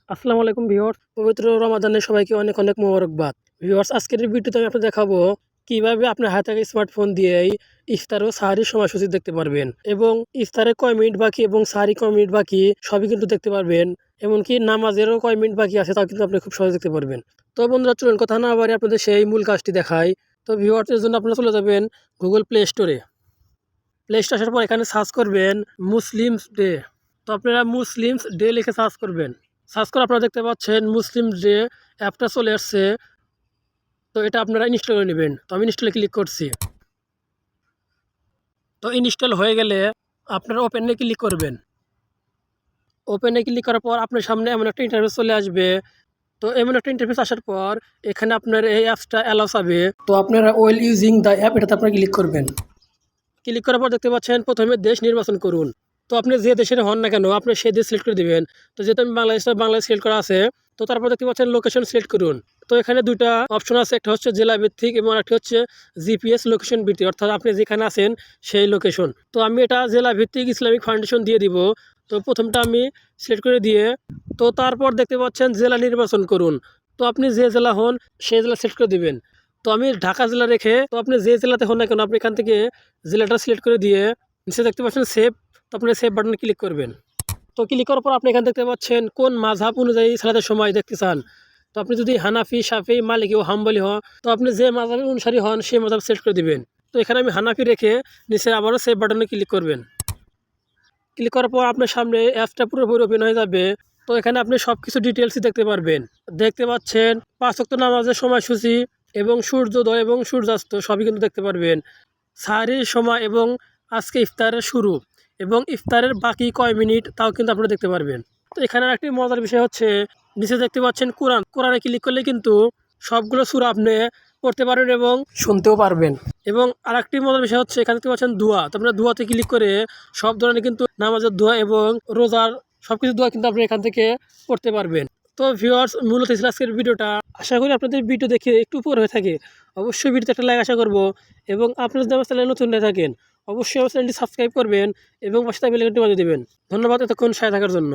আসসালামু আলাইকুম ভিউয়ার্স, পবিত্র রমাদানে সবাইকে অনেক অনেক মোবারকবাদ। ভিউয়ার্স, আজকের এই ভিডিওতে আমি আপনাদের দেখাবো কিভাবে আপনার হাতে থাকা স্মার্টফোন দিয়েই ইফতার ও সাহারির সময়সূচি দেখতে পারবেন এবং ইফতারে কয় মিনিট বাকি এবং সাহারি কয় মিনিট বাকি সবই কিন্তু দেখতে পারবেন। এমনকি নামাজেরও কয় মিনিট বাকি আছে তাও কিন্তু আপনি খুব সহজে দেখতে পারবেন। তো বন্ধুরা, চলুন কথা না বাড়িয়ে আপনাদের সেই মূল কাজটি দেখাই। তো ভিউয়ার্সের জন্য আপনারা চলে যাবেন গুগল প্লে স্টোরে। প্লে স্টোরে আসার পর এখানে সার্চ করবেন মুসলিমস ডে। তো আপনারা মুসলিমস ডে লিখে সার্চ করবেন। সার্চ করে আপনারা দেখতে পাচ্ছেন মুসলিম ডে অ্যাপটা চলে আসছে। তো এটা আপনারা ইনস্টল করে নেবেন। তো আমি ইনস্টলে ক্লিক করছি। তো ইনস্টল হয়ে গেলে আপনারা ওপেনে ক্লিক করবেন। ওপেনে ক্লিক করার পর আপনার সামনে এমন একটা ইন্টারফেস চলে আসবে। তো এমন একটা ইন্টারফেস আসার পর এখানে আপনার এই অ্যাপসটা অ্যালাউ চাবে। তো আপনারা ওয়েল ইউজিং দ্য অ্যাপ এটাতে আপনারা ক্লিক করবেন। ক্লিক করার পর দেখতে পাচ্ছেন প্রথমে দেশ নির্বাচন করুন। তো আপনি যে দেশের হন না কেন আপনি সেই দেশ সিলেক্ট করে দেবেন। তো যেহেতু আমি বাংলাদেশ সিলেক্ট করা আছে, তো তারপর দেখতে পাচ্ছেন লোকেশন সিলেক্ট করুন। তো এখানে দুইটা অপশন আছে, একটা হচ্ছে জেলা ভিত্তিক এবং একটা হচ্ছে জিপিএস লোকেশন ভিত্তিক, অর্থাৎ আপনি যেখানে আছেন সেই লোকেশন। তো আমি এটা জেলা ভিত্তিক ইসলামিক ফাউন্ডেশন দিয়ে দিব। তো প্রথমটা আমি সিলেক্ট করে দিয়ে তো তারপর দেখতে পাচ্ছেন জেলা নির্বাচন করুন। তো আপনি যে জেলা হন সেই জেলা সিলেক্ট করে দিবেন। তো আমি ঢাকা জেলা রেখে, তো আপনি যে জেলাতে হন না কেন আপনি এখান থেকে জেলাটা সিলেক্ট করে দিয়ে নিচে দেখতে পাচ্ছেন সেভ। তো আপনি সেভ বাটনে ক্লিক করবেন। তো ক্লিক করার পর আপনি এখানে দেখতে পাচ্ছেন কোন মাযহাব অনুযায়ী সালাতের সময় দেখতে চান। তো আপনি যদি হানাফি, শাফি, মালিকি ও হাম্বলি হন, তো আপনি যে মাযহাবের অনুসারী হন সেই মাযহাব সিলেক্ট করে দিবেন। তো এখানে আমি হানাফি রেখে নিচে আবারও সেভ বাটনে ক্লিক করবেন। ক্লিক করার পর আপনার সামনে অ্যাপসটা পুরোপুরি ওপেন হয়ে যাবে। তো এখানে আপনি সব কিছু ডিটেলসই দেখতে পারবেন। দেখতে পাচ্ছেন 5 ওয়াক্ত নামাজের সময়সূচি এবং সূর্যোদয় এবং সূর্যাস্ত সবই কিন্তু দেখতে পারবেন। সাহারির সময় এবং আজকে ইফতারের শুরু এবং ইফতারের বাকি কয় মিনিট তাও কিন্তু আপনারা দেখতে পারবেন। তো এখানে একটি মজার বিষয় হচ্ছে নিচে দেখতে পাচ্ছেন কোরআনে ক্লিক করলে কিন্তু সবগুলো সূরা আপনি পড়তে পারবেন এবং শুনতেও পারবেন। এবং আরেকটি মজার বিষয় হচ্ছে এখানে দেখতে পাচ্ছেন দোয়া। তো আপনারা দোয়াতে ক্লিক করে সব ধরনের কিন্তু নামাজের দোয়া এবং রোজার সব কিছু দোয়া কিন্তু আপনি এখান থেকে পড়তে পারবেন। তো ভিউয়ার্স, মূলত ছিল আজকের ভিডিওটা। আশা করি আপনাদের ভিডিও দেখে একটু উপকার হয়ে থাকে। অবশ্যই ভিডিওতে একটা লাইক আশা করব এবং আপনারা যদি আমার চ্যানেলে নতুন হয়ে থাকেন অবশ্যই আমার চ্যানেলটি সাবস্ক্রাইব করবেন এবং পাশে থাকা বেল আইকনটি বাজিয়ে দেবেন। ধন্যবাদ এতক্ষণ সাথে থাকার জন্য।